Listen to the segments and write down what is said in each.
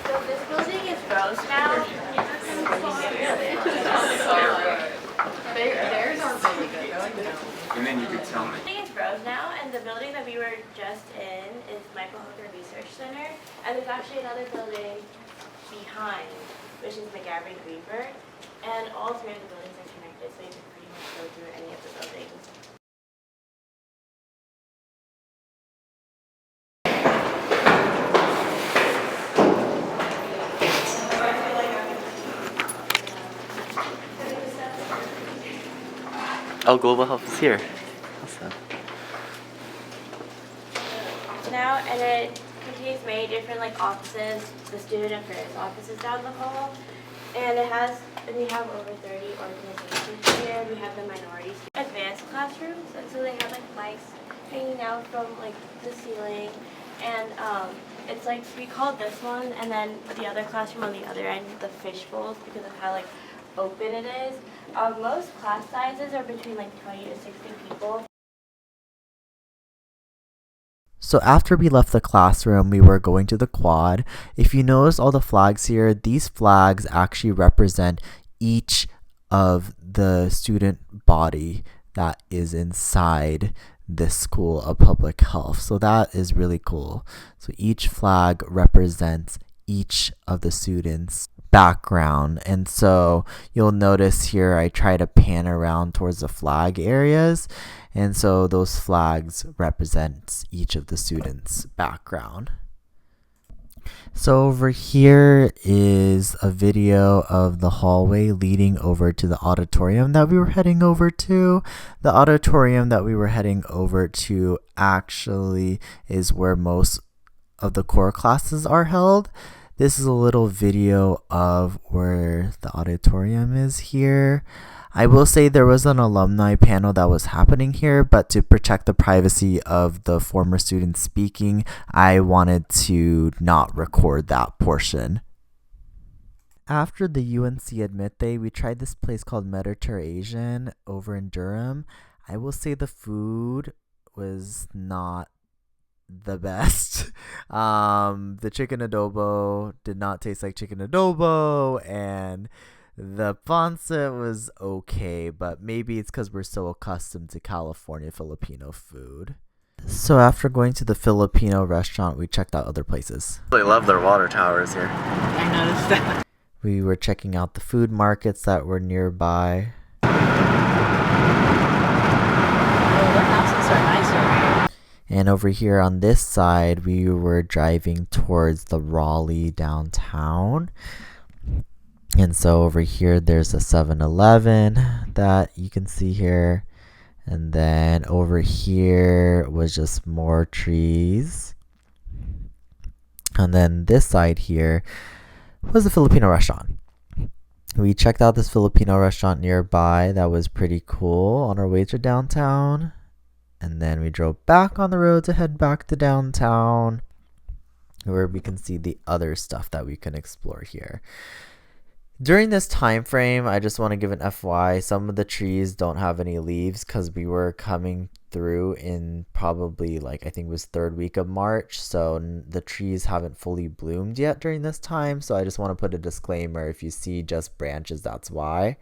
So this building is gross now. Theirs are really good. And then you could tell me. The building is gross now, and the building that we were just in is Michael Hooker Research Center, and there's actually another building behind, which is McGavin Greenberg, and all three of the buildings are connected, so you can pretty much go through any of the buildings. Oh, Global Health is here. Awesome. Now, and it contains many different offices, the student affairs offices down the hall, and we have over 30 organizations here. We have the minorities advanced classrooms, and so they have flags hanging out from the ceiling, and it's we call this one, and then the other classroom on the other end, the fish bowls, because of how open it is. Most class sizes are between 20 to 60 people. So after we left the classroom, we were going to the quad. If you notice all the flags here, these flags actually represent each of the student body that is inside this school of public health. So that is really cool. So each flag represents each of the students' background, and so you'll notice here I try to pan around towards the flag areas, and so those flags represent each of the students' background. So over here is a video of the hallway leading over to the auditorium that we were heading over to. The auditorium that we were heading over to actually is where most of the core classes are held. This is a little video of where the auditorium is here. I will say there was an alumni panel that was happening here, but to protect the privacy of the former students speaking, I wanted to not record that portion. After the UNC Admit Day, we tried this place called Mediterranean over in Durham. I will say the food was not the best. The chicken adobo did not taste like chicken adobo, and the pancit was okay, but maybe it's because we're so accustomed to California Filipino food. So after going to the Filipino restaurant, we checked out other places. I love their water towers here. I noticed that. We were checking out the food markets that were nearby. Oh, the houses are nicer. And over here on this side, we were driving towards the Raleigh downtown. And so over here, there's a 7-Eleven that you can see here. And then over here was just more trees. And then this side here was a Filipino restaurant. We checked out this Filipino restaurant nearby that was pretty cool on our way to downtown. And then we drove back on the road to head back to downtown, where we can see the other stuff that we can explore here. During this time frame, I just want to give an FYI, some of the trees don't have any leaves because we were coming through in probably I think it was 3rd week of March, so the trees haven't fully bloomed yet during this time. So I just want to put a disclaimer, if you see just branches, that's why.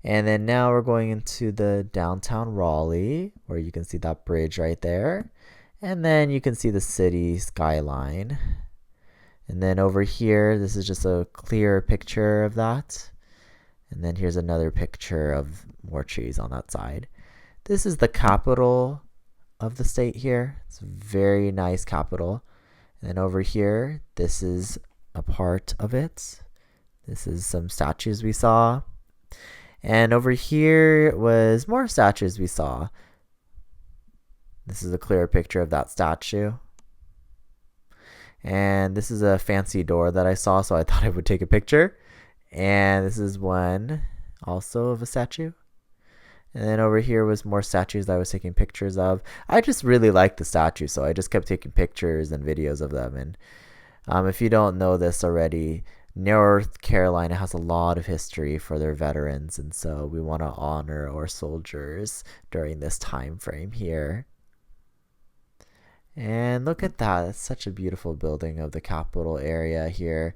And then now we're going into the downtown Raleigh, where you can see that bridge right there. And then you can see the city skyline. And then over here, this is just a clear picture of that. And then here's another picture of more trees on that side. This is the capital of the state here. It's a very nice capital. And then over here, this is a part of it. This is some statues we saw. And over here was more statues we saw. This is a clearer picture of that statue. And this is a fancy door that I saw, so I thought I would take a picture. And this is one also of a statue. And then over here was more statues that I was taking pictures of. I just really liked the statue, so I just kept taking pictures and videos of them. And if you don't know this already, North Carolina has a lot of history for their veterans, and so we want to honor our soldiers during this time frame here. And look at that. It's such a beautiful building of the Capitol area here.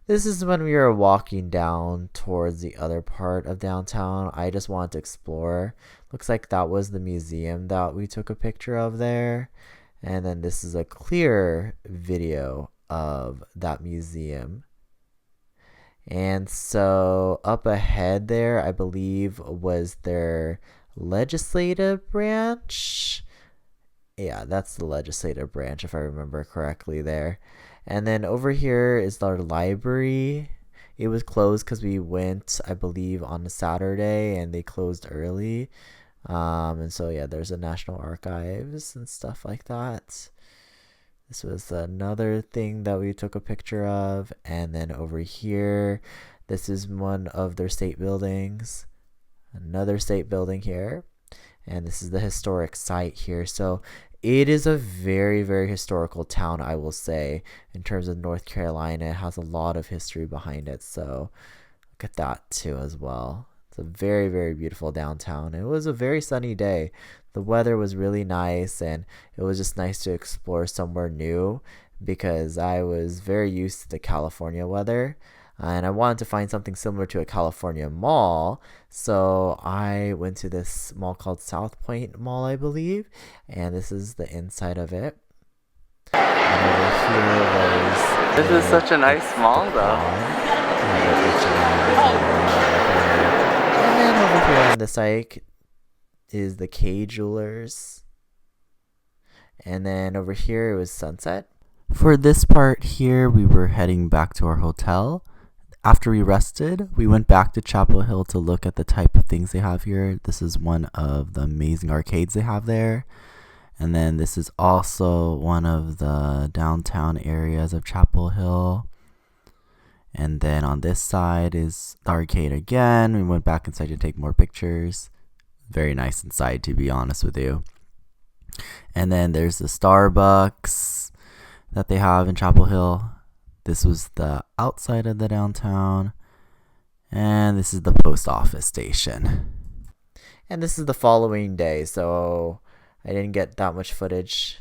This is when we were walking down towards the other part of downtown. I just wanted to explore. Looks like that was the museum that we took a picture of there. And then this is a clear video of that museum. And so up ahead there, I believe, was their legislative branch. Yeah, that's the legislative branch, if I remember correctly there. And then over here is our library. It was closed because we went, I believe, on a Saturday, and they closed early. And so, yeah, there's a National Archives and stuff like that. This was another thing that we took a picture of. And then over here, this is one of their state buildings. Another state building here. And this is the historic site here. So it is a very, very historical town, I will say, in terms of North Carolina. It has a lot of history behind it. So look at that too as well. It's a very, very beautiful downtown. It was a very sunny day. The weather was really nice, and it was just nice to explore somewhere new because I was very used to the California weather. And I wanted to find something similar to a California mall. So I went to this mall called South Point Mall, I believe. And this is the inside of it. And over here was... This is such a nice mall, though. And then over here on the side is the K Jewelers. And then over here it was Sunset. For this part here, we were heading back to our hotel. After we rested, we went back to Chapel Hill to look at the type of things they have here. This is one of the amazing arcades they have there. And then this is also one of the downtown areas of Chapel Hill. And then on this side is the arcade again. We went back inside to take more pictures. Very nice inside, to be honest with you. And then there's the Starbucks that they have in Chapel Hill. This was the outside of the downtown. And this is the post office station. And this is the following day, so I didn't get that much footage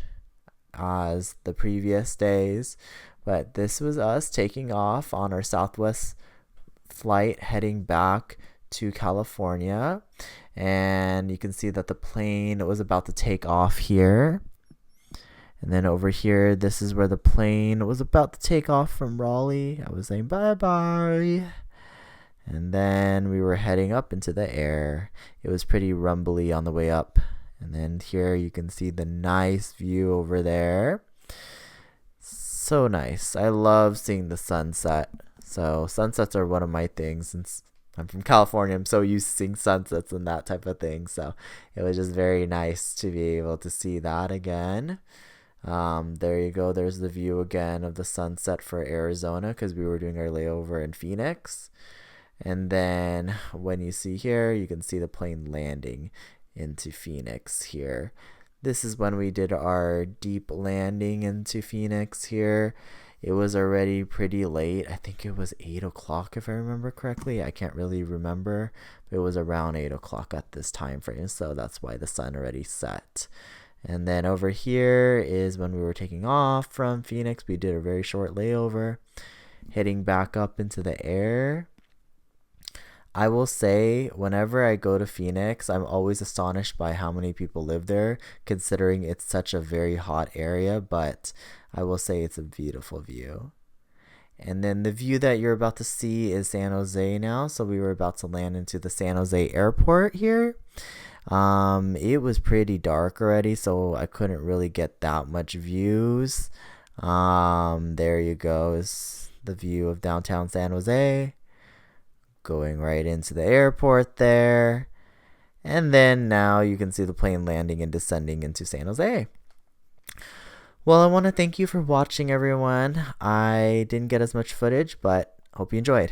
as the previous days. But this was us taking off on our Southwest flight heading back to California. And you can see that the plane was about to take off here. And then over here, this is where the plane was about to take off from Raleigh. I was saying bye-bye. And then we were heading up into the air. It was pretty rumbly on the way up. And then here you can see the nice view over there. So nice. I love seeing the sunset. So sunsets are one of my things. Since I'm from California, I'm so used to seeing sunsets and that type of thing. So it was just very nice to be able to see that again. There you go. There's the view again of the sunset for Arizona because we were doing our layover in Phoenix. And then when you see here, you can see the plane landing into Phoenix here. This is when we did our deep landing into Phoenix here. It was already pretty late. I think it was 8 o'clock if I remember correctly. I can't really remember. But it was around 8 o'clock at this time frame. So that's why the sun already set. And then over here is when we were taking off from Phoenix. We did a very short layover, heading back up into the air. I will say, whenever I go to Phoenix, I'm always astonished by how many people live there, considering it's such a very hot area. But I will say it's a beautiful view. And then the view that you're about to see is San Jose now. So we were about to land into the San Jose airport here. It was pretty dark already, so I couldn't really get that much views. There you go, is the view of downtown San Jose, going right into the airport there. And then now you can see the plane landing and descending into San Jose. Well, I want to thank you for watching, everyone. I didn't get as much footage, but hope you enjoyed.